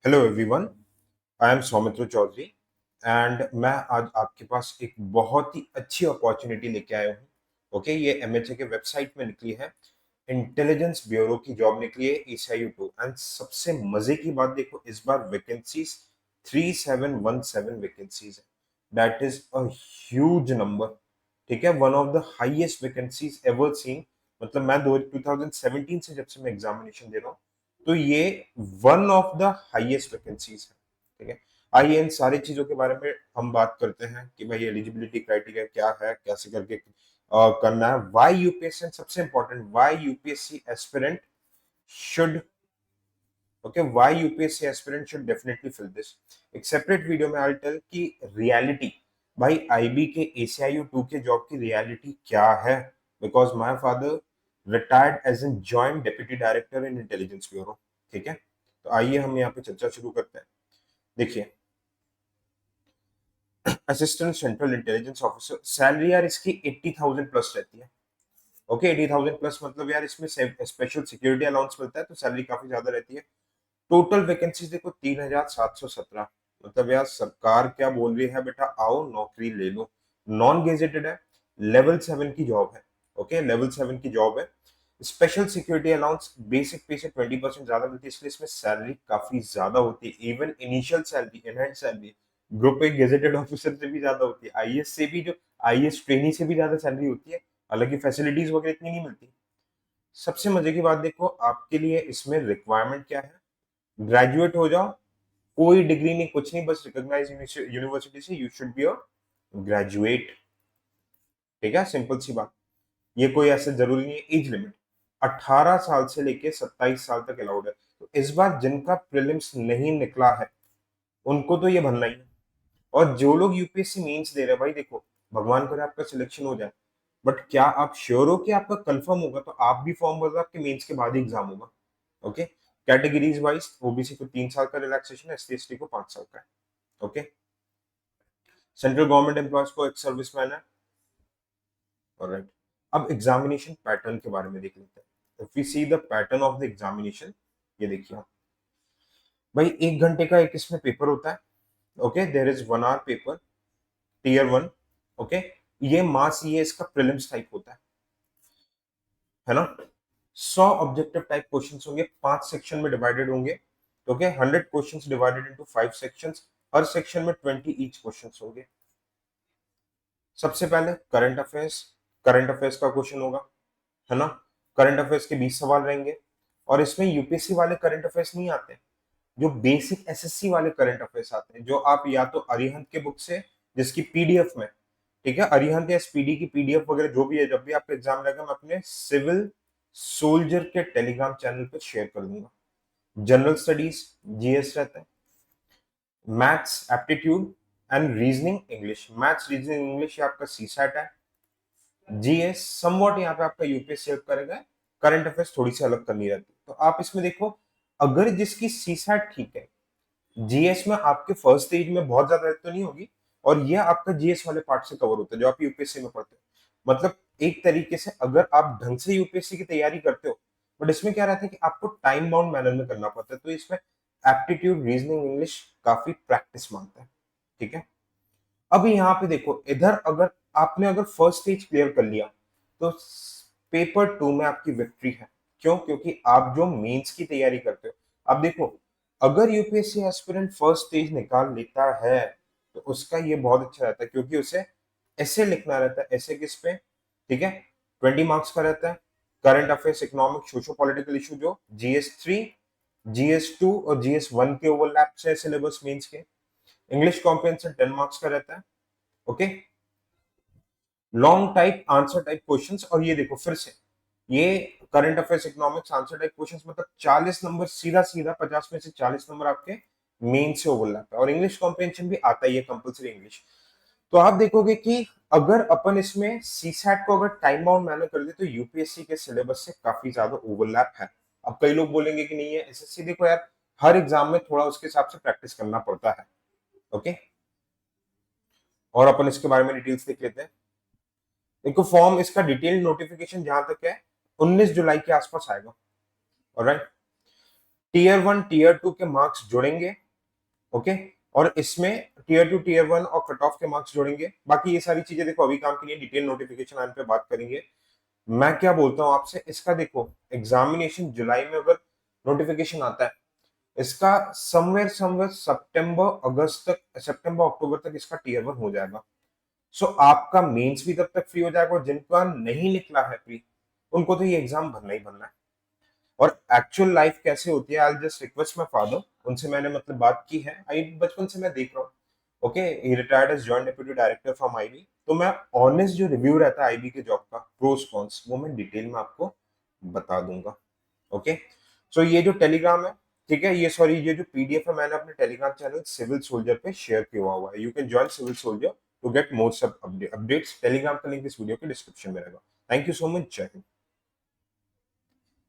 Hello everyone, I am Saumitra Chaudhary and मैं आज आपके पास एक बहुत ही अच्छी अपॉर्चुनिटी लेके आया हूँ। ओके, ये एमएचए के वेबसाइट में निकली है। इंटेलिजेंस ब्यूरो की जॉब निकली है एसीआईयू 2 एंड सबसे मजे की बात देखो, इस बार वैकेंसीज 3717 वैकेंसीज है। That is a huge number. ठीक है, one of the highest vacancies ever seen. मतलब मैं 2017 से जब से मैं एग्जामिनेशन दे रहा हूँ, तो ये one of the highest vacancies है। ठीक है, आइए इन सारी चीजों के बारे में हम बात करते हैं कि भाई एलिजिबिलिटी क्राइटेरिया क्या है, कैसे करके करना है, व्हाई यूपीएससी, सबसे important why UPSC aspirant should, okay, why UPSC aspirant should definitely fill this. एक सेपरेट वीडियो में आई टेल की रियलिटी, भाई आईबी के एसीआईयू 2 के जॉब की रियलिटी क्या है, because my father retired as an joint deputy director in intelligence bureau. ठीक है, तो आइए हम यहाँ पे चर्चा शुरू करते हैं। देखिए, assistant central intelligence officer, salary यार इसकी 80,000 प्लस रहती है। ओके, 80,000 प्लस मतलब यार इसमें स्पेशल सिक्योरिटी अलाउंस मिलता है, तो सैलरी काफी ज्यादा रहती है। टोटल वैकेंसीज देखो 3,717। मतलब यार सरकार क्या बोल रही है, बेटा आओ नौकरी ले लो। नॉन गेजेटेड है, लेवल 7 की जॉब है। ओके, लेवल 7 की जॉब है। स्पेशल सिक्योरिटी अलाउंस बेसिक पे से 20% ज्यादा मिलती है, इसलिए इसमें सैलरी काफी ज्यादा होती है। Even initial salary, enhance salary group एक गेजेटेड ऑफिसर से भी ज्यादा होती है, आईएएस से भी, जो आईएएस ट्रेनी से भी ज्यादा सैलरी होती है। हालांकि फैसिलिटीज वगैरह इतनी नहीं मिलती। सबसे मजे की बात देखो, आपके लिए इसमें रिक्वायरमेंट क्या है, ग्रेजुएट हो जाओ, कोई डिग्री नहीं, कुछ नहीं, बस रिकॉग्नाइज यूनिवर्सिटी से you should be a graduate. ठीक है, सिंपल सी बात। ये कोई ऐसे जरूरी नहीं है। एज लिमिट 18 साल से लेके 27 साल तक अलाउड है। तो इस बार जिनका प्रीलिम्स नहीं निकला है, उनको तो ये भरना ही है। और जो लोग यूपीएससी मेंस दे रहे हैं, भाई देखो, भगवान करे आपका सिलेक्शन हो जाए, बट क्या आप श्योर हो कि आपका कंफर्म होगा? तो आप भी फॉर्म भर दो, आपके मेंस के बाद ही एग्जाम होगा। ओके, कैटेगरीज वाइज ओबीसी को 3 साल का रिलैक्सेशन है, एसटी एसटी को 5 साल का है। ओके, सेंट्रल गवर्नमेंट एम्प्लॉयज को एक सर्विसमैन है। ऑलराइट, अब एग्जामिनेशन पैटर्न के बारे में देख लेते हैं। If we see the pattern of the examination, ये देखिए आप, भाई 1 घंटे का एक इसमें पेपर होता है। Okay, there is 1 hour paper, tier 1। Okay, ये मास, ये इसका प्रीलिम्स टाइप होता है ना। 100 ऑब्जेक्टिव टाइप क्वेश्चंस होंगे, 5 सेक्शन में डिवाइडेड होंगे। Okay, 100 questions divided into 5 sections, हर सेक्शन में 20 ईच क्वेश्चंस होंगे। सबसे पहले करंट अफेयर्स, करंट अफेयर्स का क्वेश्चन होगा, है ना। करंट अफेयर्स के 20 सवाल रहेंगे। और इसमें यूपीएससी वाले करंट अफेयर्स नहीं आते, जो बेसिक एसएससी वाले करंट अफेयर्स आते हैं, जो आप या तो अरिहंत के बुक से, जिसकी पीडीएफ में, ठीक है, अरिहंत या एसपीडी की पीडीएफ वगैरह जो भी है, जब भी आपका एग्जाम रहेगा मैं अपने सिविल सोल्जर के टेलीग्राम चैनल पर शेयर कर दूंगा। जनरल स्टडीज, जीएस रहता है, maths aptitude and reasoning English. Maths reasoning English ये आपका सी सैट है। जीएस समवॉट यहाँ पे आपका यूपीएससी हेल्प करेगा। करंट अफेयर्स थोड़ी सी अलग करनी रहती है। तो आप इसमें देखो, अगर जिसकी सी सैट ठीक है, जीएस में आपके फर्स्ट स्टेज में बहुत ज्यादा तो नहीं होगी, और ये आपका जीएस वाले पार्ट से कवर होता है जो आप यूपीएससी में पढ़ते हो। मतलब एक तरीके से अगर आप ढंग से यूपीएससी की तैयारी करते हो, बट इसमें क्या रहता है कि आपको टाइम बाउंड मैनर में करना पड़ता है, तो इसमें एप्टीट्यूड रीजनिंग इंग्लिश काफी प्रैक्टिस मांगता है। ठीक है, अब यहाँ पे देखो, इधर अगर आपने अगर फर्स्ट स्टेज क्लियर कर लिया, तो पेपर 2 में आपकी विक्ट्री है। क्यों? क्योंकि आप जो मेंस की तैयारी करते हो, अब देखो, अगर यूपीएससी एस्पिरेंट फर्स्ट स्टेज निकाल लेता है, तो उसका ये बहुत अच्छा रहता है, क्योंकि उसे ऐसे लिखना रहता है। ऐसे किस पे? ठीक है, 20 मार्क्स का रहता है। Current affairs, economic, socio political issue, जो जीएस 3, जीएस 2 और जीएस 1 के ओवरलैप से सिलेबस मेंस के। इंग्लिश कॉम्प्रिहेंशन 10 मार्क्स का रहता है। Okay, long type answer type questions, और ये देखो फिर से, ये current affairs, economics, answer type questions, मतलब 40 नंबर सीधा सीधा, 50 में से 40 नंबर आपके मेन से ओवरलैप है। और इंग्लिश कॉम्प्रिहेंशन भी आता ही है कंपलसरी इंग्लिश। तो आप देखोगे कि अगर अपन इसमें सीसैट को अगर टाइम बाउंड मैनर कर दे, तो यूपीएससी के सिलेबस से काफी ज्यादा ओवरलैप है। अब कई लोग बोलेंगे कि नहीं है, एसएससी देखो यार, हर एग्जाम में थोड़ा उसके हिसाब से प्रैक्टिस करना पड़ता है। ओके, और अपन इसके बारे में डिटेल्स देख लेते हैं। देखो, फॉर्म इसका डिटेल नोटिफिकेशन जहां तक है 19 जुलाई के आसपास आएगा। ऑलराइट, टीयर 1 टीयर 2 के मार्क्स जोड़ेंगे, ओके, और इसमें टीयर 2 टीयर 1 और कट ऑफ के मार्क्स जोड़ेंगे। बाकी ये सारी चीजें देखो अभी काम की नहीं, डिटेल नोटिफिकेशन आने पे बात करेंगे। मैं क्या बोलता हूँ आपसे, इसका देखो एग्जामिनेशन जुलाई में अगर नोटिफिकेशन आता है, इसका समवेयर समवेयर सितंबर अगस्त तक, सितंबर अक्टूबर तक इसका टीयर 1 हो जाएगा। सो आपका मेंस भी तब तक फ्री हो जाएगा, और जिनका नहीं निकला है प्री, उनको तो ये एग्जाम भरना ही भरना है। और एक्चुअल लाइफ कैसे होती है, I just request my father, उनसे मैंने मतलब बात की है, आई बचपन से मैं देख रहा हूँ। Okay, he retired as joint deputy director from IB, तो मैं ऑनेस्ट जो रिव्यू रहता है आईबी के जॉब का, प्रोस कॉन्स, वो मैं डिटेल में आपको बता दूंगा। ओके, सो ये जो टेलीग्राम है, ठीक है, ये सॉरी ये जो पीडीएफ है, मैंने अपने टेलीग्राम चैनल सिविल सोल्जर पे शेयर किया हुआ है। You can join civil soldier to get more सब अपडेट्स। टेलीग्राम का लिंक इस वीडियो के डिस्क्रिप्शन में रहेगा। थैंक यू सो मच, जय हिंद।